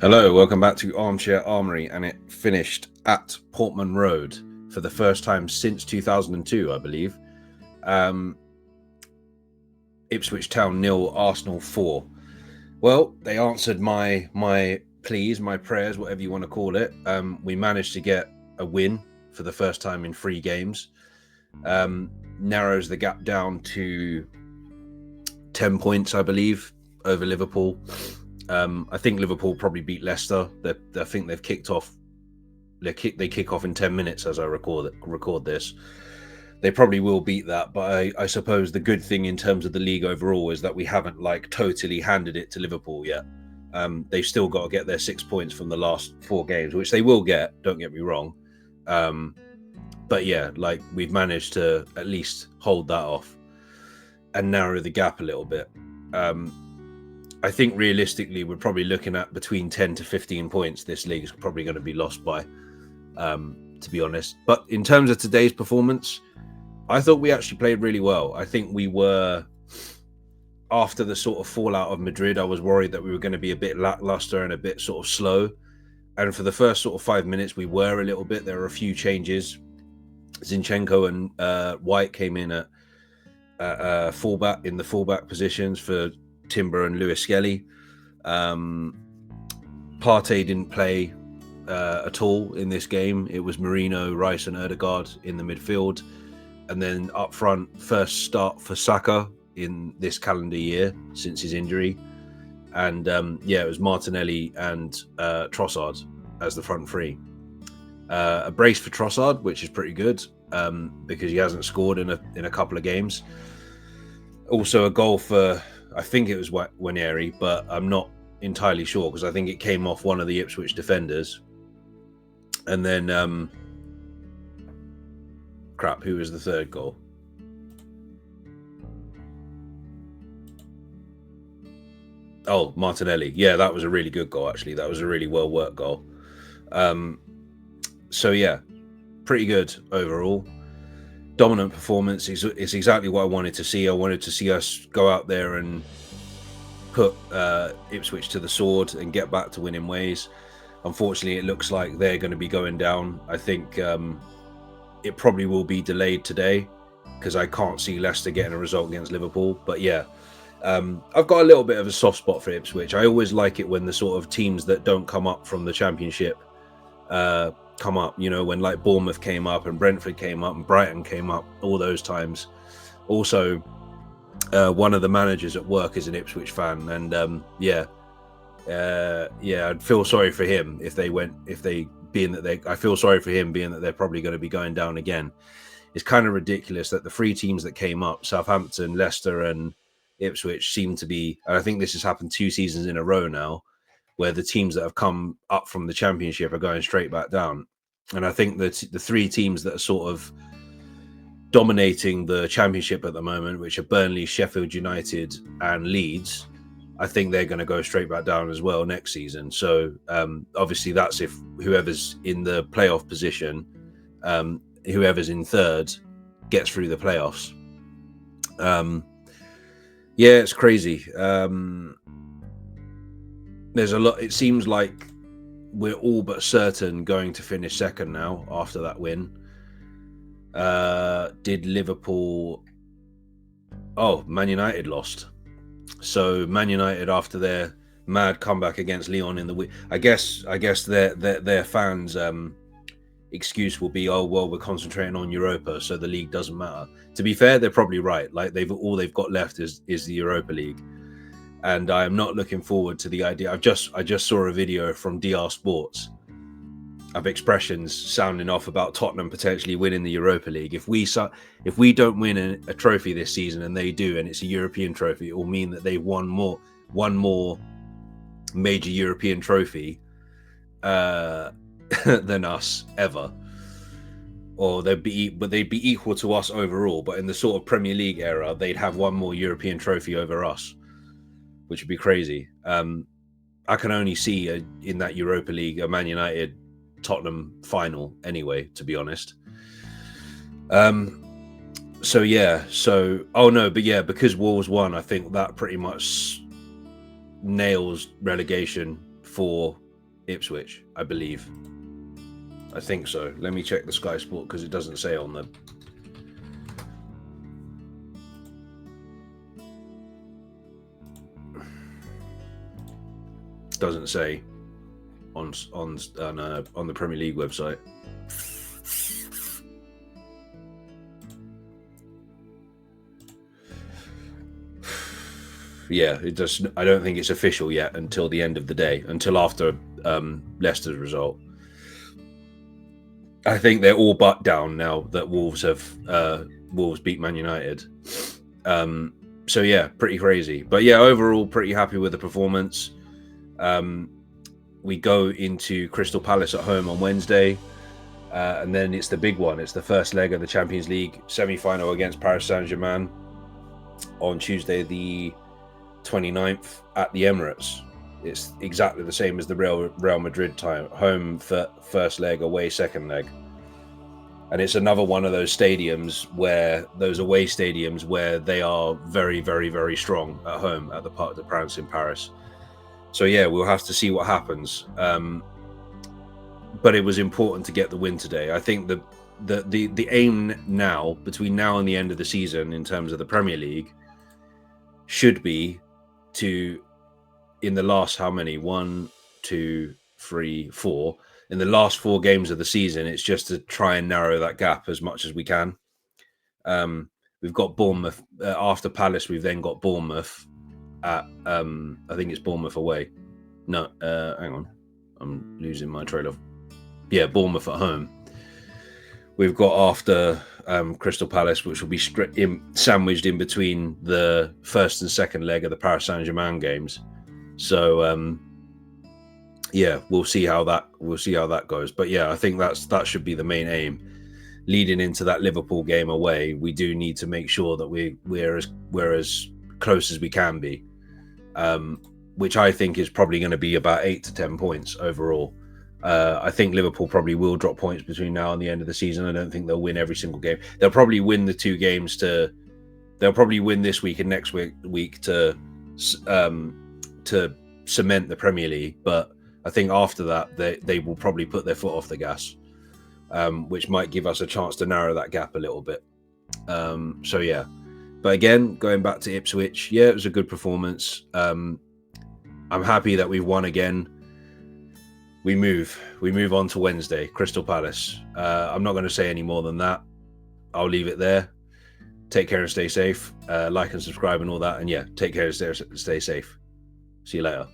Hello, welcome back to Armchair Armory, and it finished at Portman Road for the first time since 2002, I believe. Ipswich Town 0, Arsenal 4. Well, they answered my pleas, my prayers, whatever you want to call it. We managed to get a win for the first time in 3 games. Narrows the gap down to 10 points, I believe, over Liverpool. I think Liverpool probably beat Leicester. I think they've kicked off. They kick off in 10 minutes as I record this. They probably will beat that, but I suppose the good thing in terms of the league overall is that we haven't totally handed it to Liverpool yet. They've still got to get their 6 points from the last 4 games, which they will get. Don't get me wrong, but yeah, we've managed to at least hold that off and narrow the gap a little bit. I think realistically, we're probably looking at between 10 to 15 points. This league is probably going to be lost by, to be honest. But in terms of today's performance, I thought we actually played really well. I think we were, after the sort of fallout of Madrid, I was worried that we were going to be a bit lackluster and a bit sort of slow. And for the first sort of 5 minutes, we were a little bit. There were a few changes. Zinchenko and White came in at fullback, in the fullback positions for Timber and Lewis Skelly. Partey didn't play at all in this game. It was Merino, Rice and Ødegaard in the midfield. And then up front, first start for Saka in this calendar year since his injury. And it was Martinelli and Trossard as the front three. A brace for Trossard, which is pretty good because he hasn't scored in a couple of games. Also a goal for, I think it was Waneri, but I'm not entirely sure because I think it came off one of the Ipswich defenders. And then, who was the third goal? Oh, Martinelli. Yeah, that was a really good goal, actually. That was a really well-worked goal. So, yeah, pretty good overall. Dominant performance is exactly what I wanted to see. I wanted to see us go out there and put Ipswich to the sword and get back to winning ways. Unfortunately, it looks like they're going to be going down. I think it probably will be delayed today because I can't see Leicester getting a result against Liverpool. But yeah, I've got a little bit of a soft spot for Ipswich. I always like it when the sort of teams that don't come up from the Championship come up, when like Bournemouth came up and Brentford came up and Brighton came up, all those times. Also, one of the managers at work is an Ipswich fan, and I'd feel sorry for him I feel sorry for him being that they're probably going to be going down again. It's kind of ridiculous that the 3 teams that came up, Southampton, Leicester and Ipswich, seem to be, and I think this has happened 2 seasons in a row now, where the teams that have come up from the Championship are going straight back down. And I think that the 3 teams that are sort of dominating the Championship at the moment, which are Burnley, Sheffield United and Leeds, I think they're going to go straight back down as well next season. So obviously that's if whoever's in the playoff position, whoever's in third, gets through the playoffs. It's crazy. There's a lot. It seems like we're all but certain going to finish second now after that win. Did Liverpool? Oh, Man United lost. So Man United, after their mad comeback against Lyon in the week, I guess their fans' excuse will be, oh well, we're concentrating on Europa, so the league doesn't matter. To be fair, they're probably right. Like they've got left is the Europa League. And I am not looking forward to the idea. I just saw a video from DR Sports of expressions sounding off about Tottenham potentially winning the Europa League. If we don't win a trophy this season and they do, and it's a European trophy, it will mean that they've won more major European trophy than us ever. Or they'd be equal to us overall. But in the sort of Premier League era, they'd have one more European trophy over us, which would be crazy. I can only see in that Europa League a Man United Tottenham final anyway, to be honest. Because Wolves won, I think that pretty much nails relegation for Ipswich, I believe. I think so. Let me check the Sky Sport because it doesn't say on the. Doesn't say on the Premier League website. Yeah, it does. I don't think it's official yet until the end of the day, until after Leicester's result. I think they're all but down now that Wolves beat Man United. So yeah, pretty crazy. But yeah, overall, pretty happy with the performance. We go into Crystal Palace at home on Wednesday, and then it's the big one. It's the first leg of the Champions League semi-final against Paris Saint-Germain on Tuesday the 29th at the Emirates. It's exactly the same as the Real Madrid time. Home for first leg, away second leg. And it's another one of those stadiums those away stadiums where they are very, very, very strong at home at the Parc des Princes in Paris. So yeah, we'll have to see what happens. But it was important to get the win today. I think the aim now, between now and the end of the season in terms of the Premier League, should be to, in the last how many? 1, 2, 3, 4. In the last 4 games of the season, it's just to try and narrow that gap as much as we can. We've got Bournemouth after Palace. We've then got Bournemouth at I think it's Bournemouth away. No, hang on, I'm losing my trail of. Yeah, Bournemouth at home. We've got after Crystal Palace, which will be sandwiched in between the first and second leg of the Paris Saint-Germain games. So yeah, we'll see how that goes. But yeah, I think that should be the main aim. Leading into that Liverpool game away, we do need to make sure that we're as close as we can be, which I think is probably going to be about 8 to 10 points overall. I think Liverpool probably will drop points between now and the end of the season. I don't think they'll win every single game. They'll probably win the 2 games they'll probably win this week and next week to cement the Premier League. But I think after that, they will probably put their foot off the gas, which might give us a chance to narrow that gap a little bit. So yeah, but again, going back to Ipswich, yeah, it was a good performance. I'm happy that we've won again. We move on to Wednesday, Crystal Palace. I'm not going to say any more than that. I'll leave it there. Take care and stay safe. Like and subscribe and all that. And yeah, take care and stay safe. See you later.